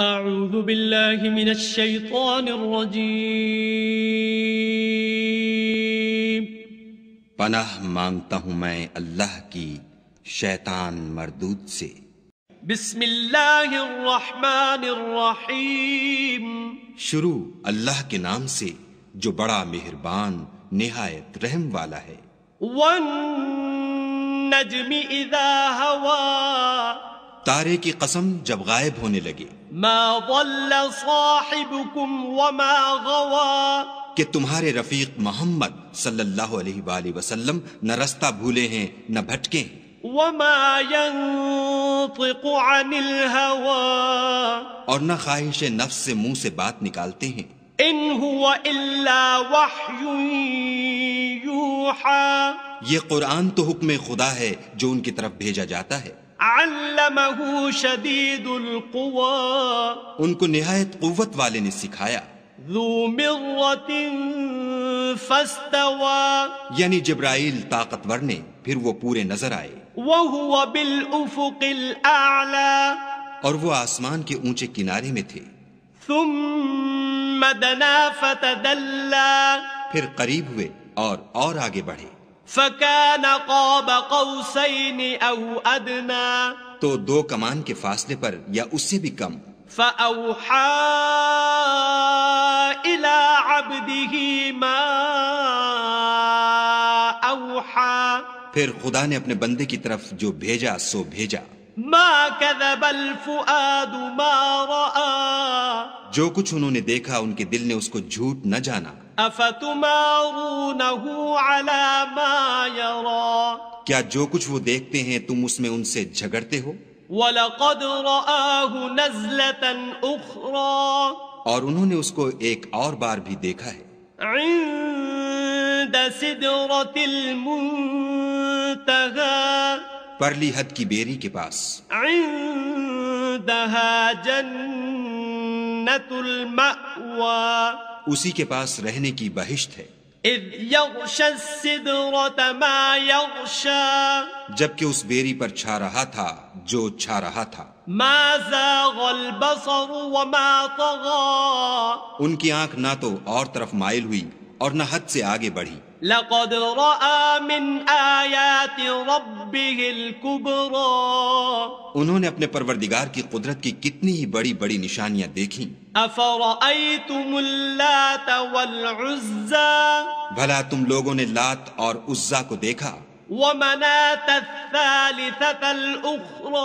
اعوذ باللہ من الشیطان الرجیم۔ پناہ مانگتا ہوں میں اللہ کی شیطان مردود سے۔ بسم اللہ الرحمن الرحیم۔ شروع اللہ کے نام سے جو بڑا مہربان نہایت رحم والا ہے۔ والنجم اذا ہوا، تارے کی قسم جب غائب ہونے لگے۔ ما ضل صاحبکم وما غوا، کہ تمہارے رفیق محمد صلی اللہ علیہ وآلہ وسلم نہ رستہ بھولے ہیں نہ بھٹکے ہیں۔ وما ينطق عن الهوى، اور نہ خواہش نفس سے منہ سے بات نکالتے ہیں۔ ان هو الا وحی یوحى، یہ قرآن تو حکم خدا ہے جو ان کی طرف بھیجا جاتا ہے۔ علمہ شدید القوى، ان کو نہایت قوت والے نے سکھایا۔ ذو مرۃ فاستوى، یعنی جبرائیل طاقتور نے پھر وہ پورے نظر آئے۔ وهو بالافق الاعلى، اور وہ آسمان کے اونچے کنارے میں تھے۔ ثم دنا فتدلى، پھر قریب ہوئے اور آگے بڑھے۔ فكان قاب قوسين او ادنى، تو دو کمان کے فاصلے پر یا اس سے بھی کم۔ فأوحى إلى عبده ما أوحى، پھر خدا نے اپنے بندے کی طرف جو بھیجا سو بھیجا۔ ما كذب الفؤاد ما رأى، جو کچھ انہوں نے دیکھا ان کے دل نے اس کو جھوٹ نہ جانا۔ أفتمارونه على ما يرى، کیا جو کچھ وہ دیکھتے ہیں تم اس میں ان سے جھگڑتے ہو؟ وَلَقَدْ رَآهُ نَزْلَةً أُخْرَى، اور انہوں نے اس کو ایک اور بار بھی دیکھا ہے۔ عند سدرة المنتهى، پرلی حد کی بیری کے پاس۔ عندها جنة المأوى، اسی کے پاس رہنے کی بہشت ہے۔ اذ یغشی السدرة ما یغشی، جبکہ اس بیری پر چھا رہا تھا جو چھا رہا تھا۔ ما زاغ البصر وما طغى، ان کی آنکھ نہ تو اور طرف مائل ہوئی اور نہ حد سے آگے بڑھی۔ لقد رأى من آیات ربه الكبرى، انہوں نے اپنے پروردگار کی قدرت کی کتنی ہی بڑی بڑی نشانیاں دیکھیں۔ افرأيتم اللات والعزى، بھلا تم لوگوں نے لات اور عزا کو دیکھا؟ ومناة الثالثة الأخرى،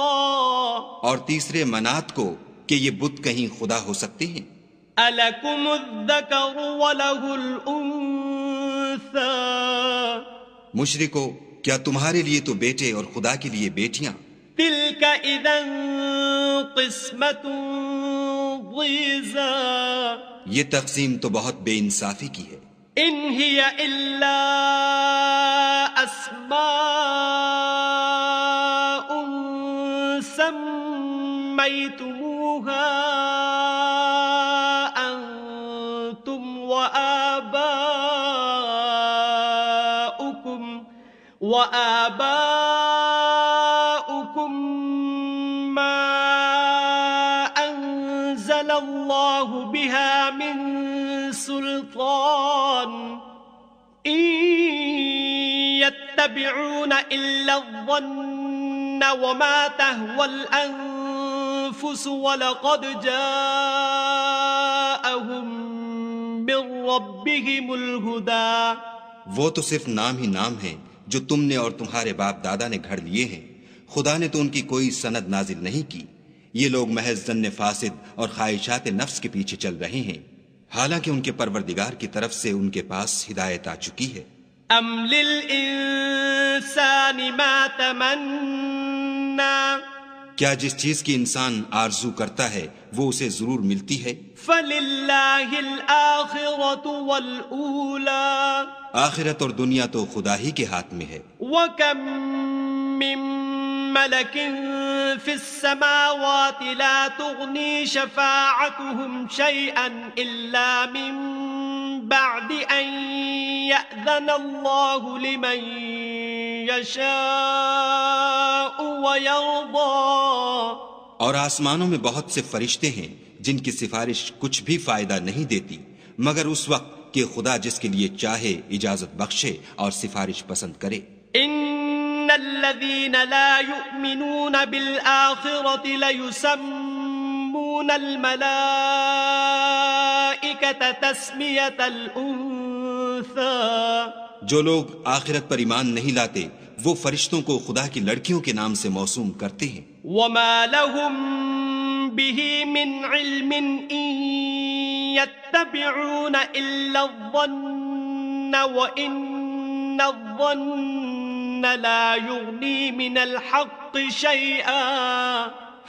اور تیسرے منات کو کہ یہ بت کہیں خدا ہو سکتے ہیں؟ ألكم الذكر وله الأنثى، مشرکو کیا تمہارے لیے تو بیٹے اور خدا کے لیے بیٹیاں؟ تلك إذا قسمة ضيزى، یہ تقسیم تو بہت بے انصافی کی ہے۔ إن هي إلا أسماء سميتموها أنتم وآباؤكم ما أنزل الله بها من سلطان، إن يتبعون إلا الظن وما تهوى الأنفس ولقد جاءهم من ربهم الهدى۔ وہ تو صرف نام ہی نام ہیں جو تم نے اور تمہارے باپ دادا نے گھڑ لیے ہیں، خدا نے تو ان کی کوئی سند نازل نہیں کی۔ یہ لوگ محض ظن فاسد اور خواہشات نفس کے پیچھے چل رہے ہیں، حالانکہ ان کے پروردگار کی طرف سے ان کے پاس ہدایت آ چکی ہے۔ ام للانسان ما تمنا، کیا جس چیز کی انسان آرزو کرتا ہے وہ اسے ضرور ملتی ہے؟ فللہ الآخرۃ والأولی، آخرت اور دنیا تو خدا ہی کے ہاتھ میں ہے۔ وَكَم مِّن مَلَكٍ فِي السَّمَاوَاتِ لَا تُغْنِي شَفَاعَتُهُمْ شَيْئًا إِلَّا مِن بَعْدِ أَن يَأْذَنَ اللَّهُ لِمَن يَشَاءُ وَيَرْضَىٰ، اور آسمانوں میں بہت سے فرشتے ہیں جن کی سفارش کچھ بھی فائدہ نہیں دیتی مگر اس وقت کہ خدا جس کے لیے چاہے اجازت بخشے اور سفارش پسند کرے. ان الذين لا يؤمنون بالآخرة ليسمون الملائكة تسمية الأنثى. جو لوگ آخرت پر ایمان نہیں لاتے وہ فرشتوں کو خدا کی لڑکیوں کے نام سے موسوم کرتے ہیں. وما لهم به من علم ان يتبعون الا الظن وان الظن لا يغني من الحق شيئا.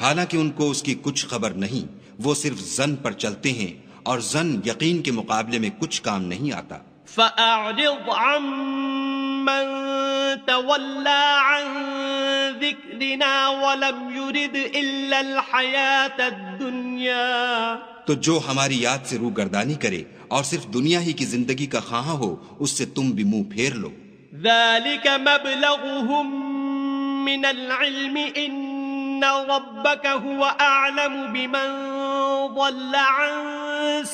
حالانکہ ان کو اس کی کچھ خبر نہیں، وہ صرف ظن پر چلتے ہیں اور ظن یقین کے مقابلے میں کچھ کام نہیں آتا. فأعرض عمن تولى عن ذكرنا ولم يرد إلا الحياة الدنيا. تو جو ہماری یاد سے روگردانی کرے اور صرف دنیا ہی کی زندگی کا خواہاں ہو اس سے تم بھی منہ پھیر لو. ذلك مبلغهم من العلم ان ربك هو اعلم بمن ضل عن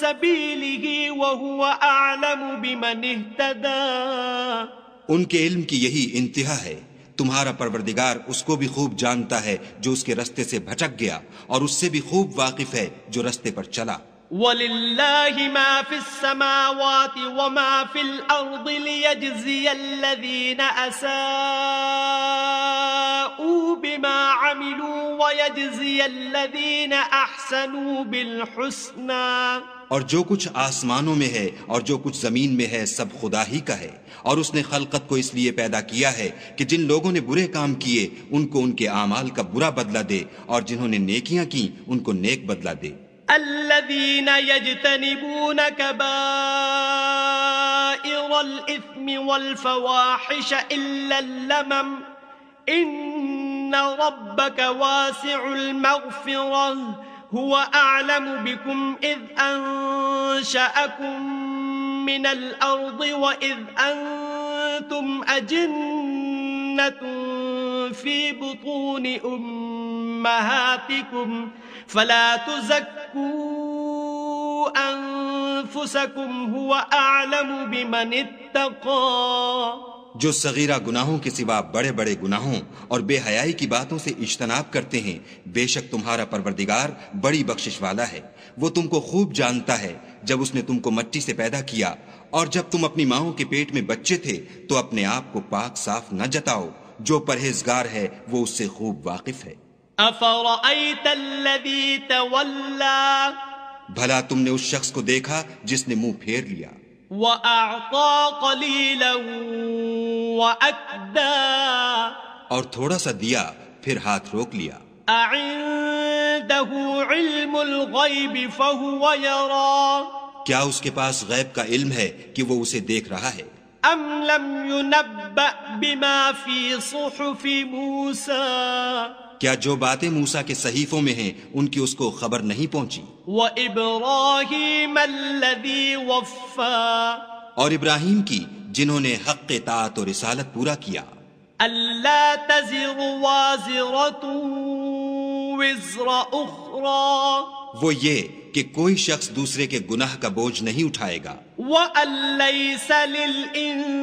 سبيله وهو اعلم بمن اهتدى. ان کے علم کی یہی انتہا ہے. تمہارا پروردگار اس کو بھی خوب جانتا ہے جو اس کے رستے سے بھٹک گیا اور اس سے بھی خوب واقف ہے جو رستے پر چلا. وَلِلَّهِ مَا فِي السَّمَاوَاتِ وَمَا فِي الْأَرْضِ لِيَجْزِيَ الَّذِينَ أَسَاءُوا بِمَا عَمِلُوا وَيَجْزِيَ الَّذِينَ أَحْسَنُوا بِالْحُسْنَى. اور جو کچھ آسمانوں میں ہے اور جو کچھ زمین میں ہے سب خدا ہی کا ہے، اور اس نے خلقت کو اس لیے پیدا کیا ہے کہ جن لوگوں نے برے کام کیے ان کو ان کے اعمال کا برا بدلہ دے اور جنہوں نے نیکیاں کی ان کو نیک بدلہ دے. الذين يجتنبون كبائر الإثم والفواحش إلا اللمم إن ربك واسع المغفرة هو أعلم بكم إذ أنشأكم من الأرض وإذ أنتم أجنة في بطون أمهاتكم فلا تزكوا أنفسكم هو أعلم بمن اتقى. جو صغیرہ گناہوں کے سوا بڑے بڑے گناہوں اور بے حیائی کی باتوں سے اجتناب کرتے ہیں، بے شک تمہارا پروردگار بڑی بخشش والا ہے. وہ تم کو خوب جانتا ہے. جب اس نے تم کو مٹی سے پیدا کیا اور جب تم اپنی ماؤں کے پیٹ میں بچے تھے تو اپنے آپ کو پاک صاف نہ جتاؤ. جو پرہیزگار ہے وہ اس سے خوب واقف ہے. أفرأيت الذي تولى. بھلا تم نے اس شخص کو دیکھا جس نے منہ پھیر لیا وأعطى قليلا وأكدى. اور تھوڑا سا دیا پھر ہاتھ روک لیا. أعنده علم الغيب فهو يرى. کیا اس کے پاس غیب کا علم ہے کہ وہ اسے دیکھ رہا ہے؟ أم لم ينبأ بما في صحف موسى. کیا جو باتیں موسیٰ کے صحیفوں میں ہیں ان کی اس کو خبر نہیں پہنچی؟ وَإِبْرَاهِيمَ الَّذِي وَفَّى. اور ابراہیم کی جنہوں نے حق اطاعت و رسالت پورا کیا. أَلَّا تَزِرُ وَازِرَةٌ وِزْرَ أُخْرَى. وہ یہ کہ کوئی شخص دوسرے کے گناہ کا بوجھ نہیں اٹھائے گا. وَأَن لَّيْسَ لِلْإِنسَانِ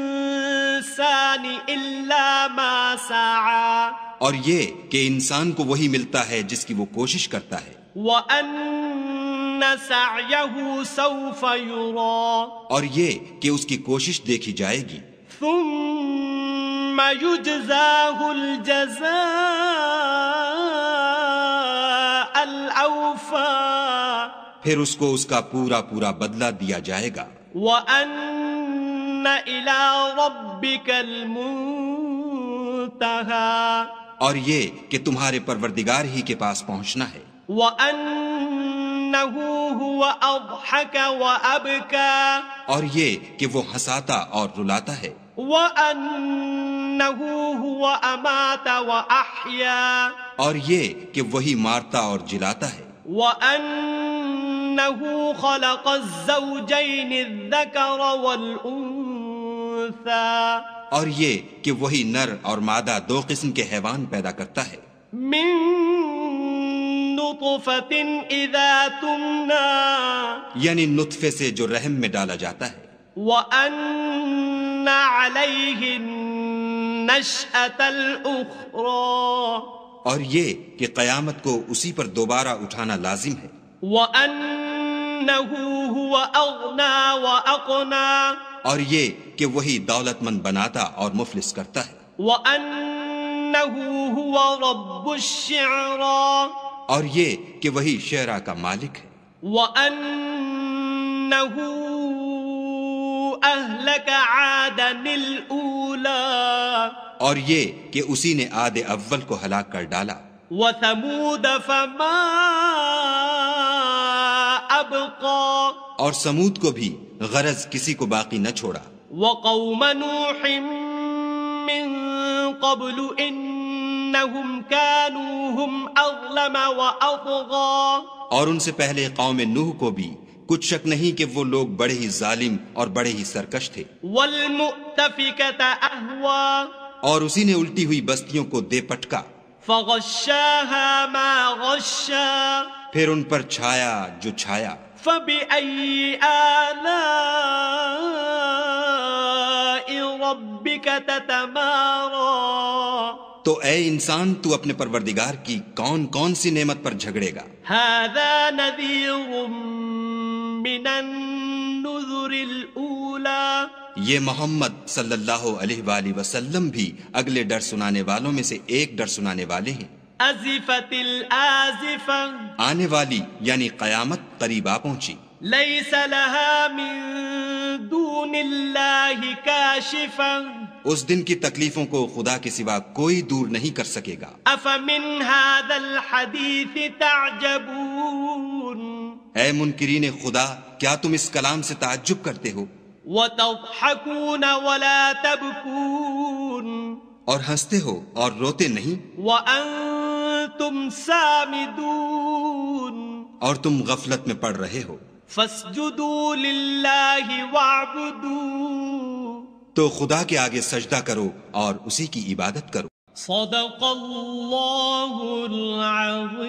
إِلَّا مَا سَعَى. اور یہ کہ انسان کو وہی ملتا ہے جس کی وہ کوشش کرتا ہے. وَأَنَّ سَعْيَهُ سَوْفَ يُرَى. اور یہ کہ اس کی کوشش دیکھی جائے گی. ثُمَّ يُجْزَاهُ الْجَزَاءَ الْأَوْفَى. پھر اس کو اس کا پورا پورا بدلہ دیا جائے گا. وَأَنَّ إِلَىٰ رَبِّكَ الْمُنتَهَىٰ. اور یہ کہ تمہارے پروردگار ہی کے پاس پہنچنا ہے. وَأَنَّهُ هُوَ أَضْحَكَ وَأَبْكَىٰ. اور یہ کہ وہ ہنساتا اور رلاتا ہے. وَأَنَّهُ هُوَ أَمَاتَ وَأَحْيَا. اور یہ کہ وہی مارتا اور جلاتا ہے. وَأَنَّهُ خَلَقَ الزَّوْجَيْنِ الذَّكَرَ وَالْأُنثَىٰ. اور یہ کہ وہی نر اور مادہ دو قسم کے حیوان پیدا کرتا ہے. من نطفة إذا تمنى یعنی نطفے سے جو رحم میں ڈالا جاتا ہے، وأن عليه النشأة الأخرى اور یہ کہ قیامت کو اسی پر دوبارہ اٹھانا لازم ہے، وأنه هو أغنى وأقنى اور یہ کہ وہی دولت مند بناتا اور مفلس کرتا ہے، وأنه هو رب الشعرى اور یہ کہ وہی شعرا کا مالک ہے، وأنه أهلك عادا الأولى اور یہ کہ اسی نے عاد اول کو ہلاک کر ڈالا، وثمود فما أبقى اور سمود کو بھی غرض کسی کو باقی نہ چھوڑا، وقوم نوح من قبل إنهم كانوا هم أظلم وأطغى اور ان سے پہلے قوم نوح کو بھی کچھ شک نہیں کہ وہ لوگ بڑے ہی ظالم اور بڑے ہی سرکش تھے، والمؤتفكة أهوى اور اسی نے الٹی ہوئی بستیوں کو دے پٹکا، فغشاها ما غشا پھر ان پر چھایا جو چھایا، فبأي آلاء ربك تتمارى تو اے انسان تو اپنے پروردگار کی کون کون سی نعمت پر جھگڑے گا؟ هذا نذير من النذر الأولى یہ محمد صلی اللہ علیہ وآلہ وسلم بھی اگلے ڈر سنانے والوں میں سے ایک ڈر سنانے والے ہیں۔ أزفت الآزفة آنے والی یعنی قیامت قریب آ پہنچی، ليس لها من دون الله كاشفة اس دن کی تکلیفوں کو خدا کے سوا کوئی دور نہیں کر سکے گا۔ أفمن هذا الحديث تعجبون اے منکرین خدا، کیا تم اس کلام سے تعجب کرتے ہو وتضحكون ولا تبكون اور ہنستے ہو اور روتے نہیں، وأنتم سامدون اور تم غفلت میں پڑ رہے ہو؟ فاسجدوا لله واعبدوا تو خدا کے آگے سجدہ کرو اور اسی کی عبادت کرو۔ صدق اللہ العظیم۔